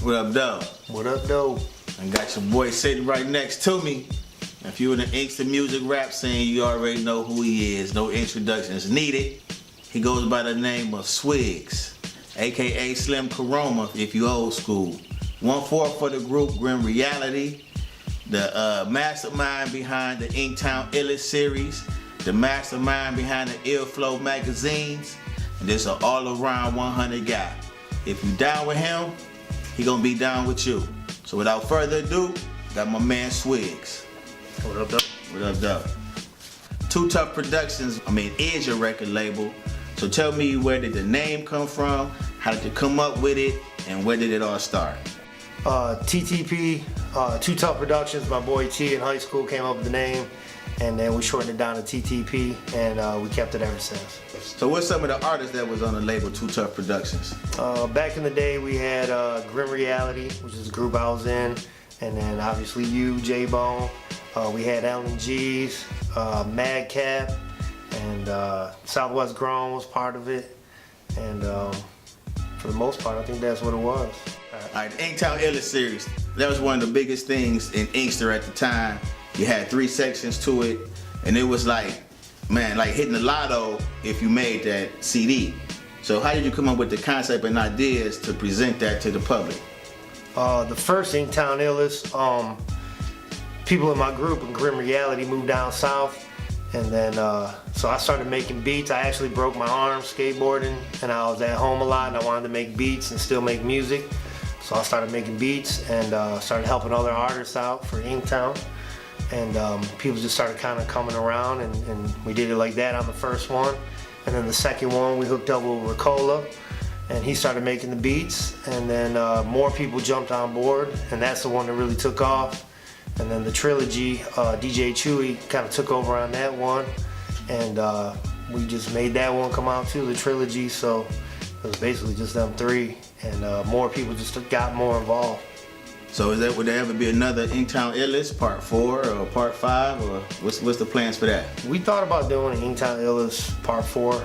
What up, though? What up, though? I got your boy sitting right next to me. If you're in the Inkster music rap scene, you already know who he is. No introductions needed. He goes by the name of Swigz, aka Slim Corona if you old school. 1/4 for the group Grim Reality, the mastermind behind the Inktown Illest series, the mastermind behind the Ill Flow magazines, and this an all-around 100 guy. If you down with him, he gonna be down with you. So without further ado, got my man Swigz. What up, though? What up, though? Too Tough Productions, is your record label. So tell me, where did the name come from? How did you come up with it? And where did it all start? TTP, Too Tough Productions, my boy T in high school came up with the name, and then we shortened it down to TTP, and we kept it ever since. So what's some of the artists that was on the label Too Tough Productions? Back in the day, we had Grim Reality, which is the group I was in, and then obviously you, J-Bone. We had Ellen G's, Madcap, and Southwest Grown was part of it, and for the most part, I think that's what it was. Alright, the Inktown Illest series, that was one of the biggest things in Inkster at the time. You had 3 sections to it, and it was like, man, like hitting the lotto if you made that CD. So how did you come up with the concept and ideas to present that to the public? The first Inktown Illest, people in my group in Grim Reality moved down south, and then so I started making beats. I actually broke my arm skateboarding, and I was at home a lot, and I wanted to make beats and still make music. So I started making beats and started helping other artists out for Inktown, and people just started kind of coming around, and we did it like that on the first one. And then the second one we hooked up with Ricola, and he started making the beats, and then more people jumped on board, and that's the one that really took off. And then the trilogy, DJ Chewy kind of took over on that one, and we just made that one come out too, the trilogy. So it was basically just them 3, and more people just got more involved. So would there ever be another Inktown Illest Part 4 or Part 5, or what's the plans for that? We thought about doing an Inktown Illest Part 4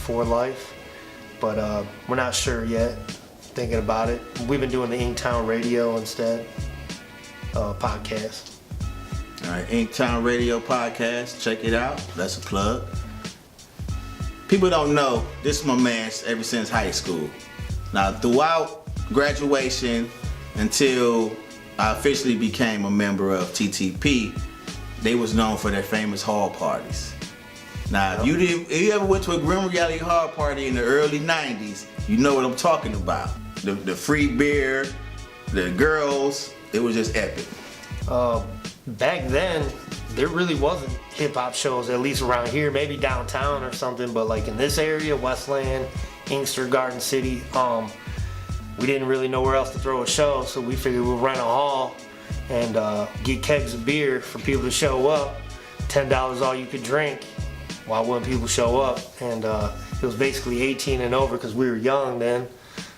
for life, but we're not sure yet. Thinking about it. We've been doing the Inktown Radio instead. Podcast. All right, Inktown Radio podcast. Check it out. That's a plug. People don't know, this is my man ever since high school. Now, throughout graduation until I officially became a member of TTP, they was known for their famous hall parties. Now, if you ever went to a Grim Reality hall party in the early 90s, you know what I'm talking about. The free beer, the girls, it was just epic. Back then, there really wasn't hip-hop shows, at least around here, maybe downtown or something, but like in this area, Westland, Inkster, Garden City, we didn't really know where else to throw a show, so we figured we'd rent a hall and get kegs of beer for people to show up. $10 all you could drink. Why wouldn't people show up? And it was basically 18 and over because we were young then.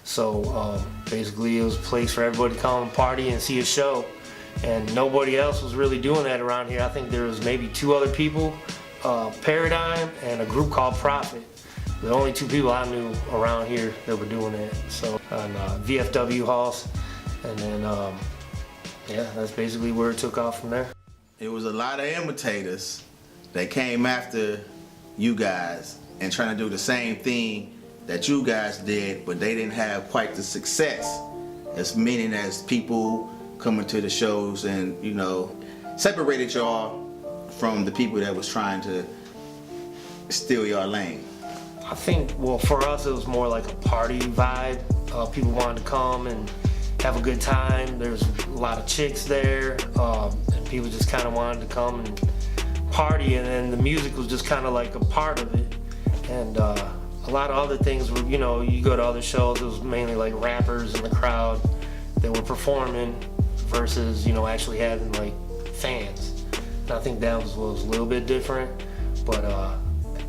So basically it was a place for everybody to come and party and see a show. And nobody else was really doing that around here. I think there was maybe 2 other people, Paradigm and a group called Profit. The only 2 people I knew around here that were doing that. So on VFW halls, and then yeah, that's basically where it took off from there. It was a lot of imitators that came after you guys and trying to do the same thing that you guys did, but they didn't have quite the success as meaning as people coming to the shows and, you know, separated y'all from the people that was trying to steal your lane. I think, well, for us it was more like a party vibe. People wanted to come and have a good time. There's a lot of chicks there, and people just kind of wanted to come and party, and then the music was just kind of like a part of it. And a lot of other things were, you know, you go to other shows, it was mainly like rappers in the crowd that were performing versus, you know, actually having like fans. And I think that was a little bit different, but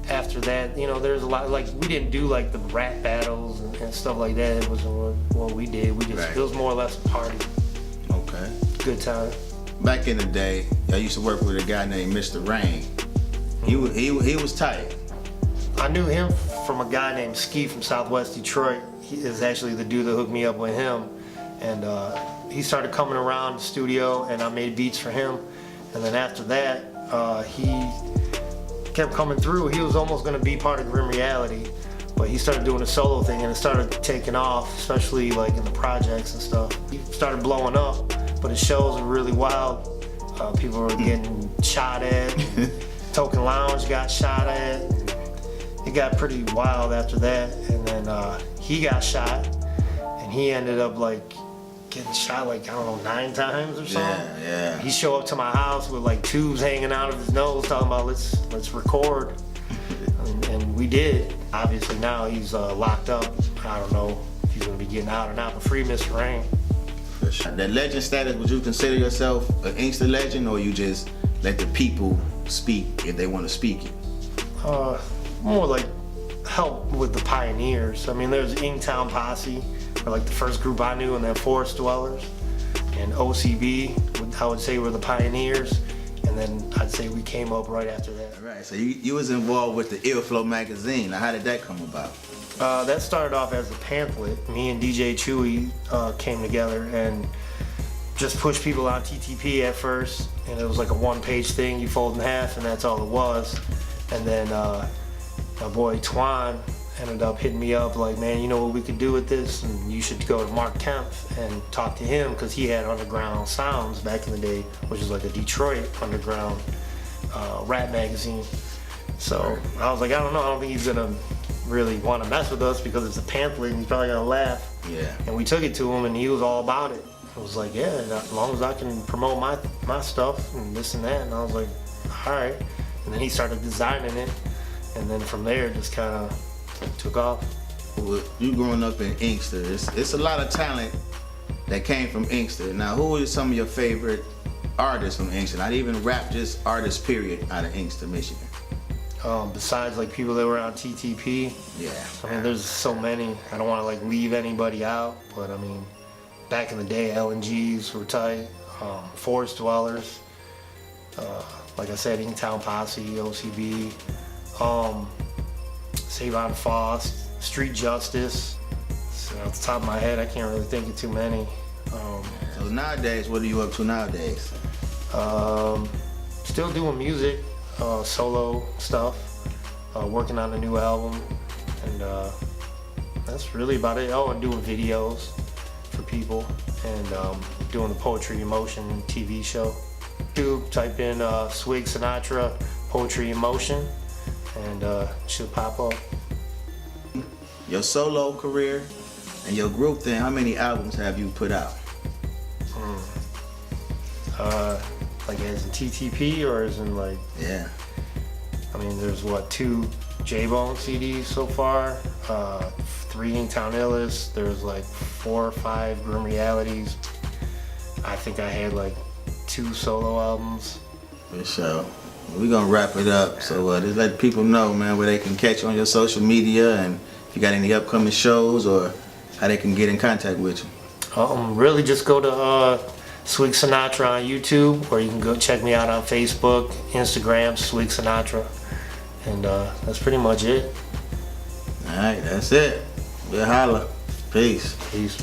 after that, you know, there's a lot, like, we didn't do like the rap battles and stuff like that. It wasn't what we did. We just, right. It was more or less a party. Okay. Good time. Back in the day, I used to work with a guy named Mr. Rain. He was tight. I knew him from a guy named Ski from Southwest Detroit. He is actually the dude that hooked me up with him. and he started coming around the studio, and I made beats for him. And then after that, he kept coming through. He was almost going to be part of Grim Reality, but he started doing a solo thing, and it started taking off, especially like in the projects and stuff. He started blowing up, but his shows were really wild. People were getting shot at. Token Lounge got shot at. It got pretty wild after that, and then he got shot, and he ended up like getting shot like, I don't know, 9 times or something. Yeah. He showed up to my house with like tubes hanging out of his nose, talking about let's record, and we did. Obviously now he's locked up. I don't know if he's gonna be getting out or not, but free Mr. Rain. For sure. That legend status, would you consider yourself an Inkster legend, or you just let the people speak if they want to speak it? More like help with the pioneers. I mean, there's Inktown Posse, or like the first group I knew, and then Forest Dwellers, and OCB, I would say were the pioneers, and then I'd say we came up right after that. All right, so you was involved with the Illflow magazine. Now, how did that come about? That started off as a pamphlet. Me and DJ Chewy came together and just pushed people on TTP at first, and it was like a 1-page thing you fold in half, and that's all it was. And then my boy Twan ended up hitting me up like, man, you know what we could do with this, and you should go to Mark Kemp and talk to him, because he had Underground Sounds back in the day, which is like a Detroit underground rap magazine. So I was like, I don't know, I don't think he's gonna really want to mess with us because it's a pamphlet and he's probably gonna laugh. Yeah. And we took it to him, and he was all about it. I was like, yeah, as long as I can promote my stuff and this and that. And I was like, all right. And then he started designing it, and then from there it just kind of took off. Well, you growing up in Inkster, it's a lot of talent that came from Inkster. Now, who are some of your favorite artists from Inkster? Not even rap, just artists, period, out of Inkster, Michigan. Besides like people that were on TTP, Yeah. I mean, there's so many. I don't want to like leave anybody out, but I mean, back in the day, LNGs were tight. Forest Dwellers, like I said, Inktown Posse, OCB, Savon Foss, Street Justice. So off the top of my head, I can't really think of too many. So nowadays, what are you up to nowadays? Still doing music, solo stuff, working on a new album, and that's really about it. Oh, and doing videos for people, and doing the Poetry in Motion TV show. Type in Swigz Sinatra Poetry in Motion, and it should pop up. Your solo career and your group thing, how many albums have you put out? Like as in TTP, or as in like, Yeah. I mean, there's what, 2 J-Bone CDs so far, 3 Inktown Illest, there's like 4 or 5 Grim Realities. I think I had like 2 solo albums. For sure. We're gonna wrap it up. So just let people know, man, where they can catch you on your social media, and if you got any upcoming shows, or how they can get in contact with you. Really just go to Swigz Sinatra on YouTube, or you can go check me out on Facebook, Instagram, Swigz Sinatra, and that's pretty much it. All right, that's it. We'll holla. Peace. Peace.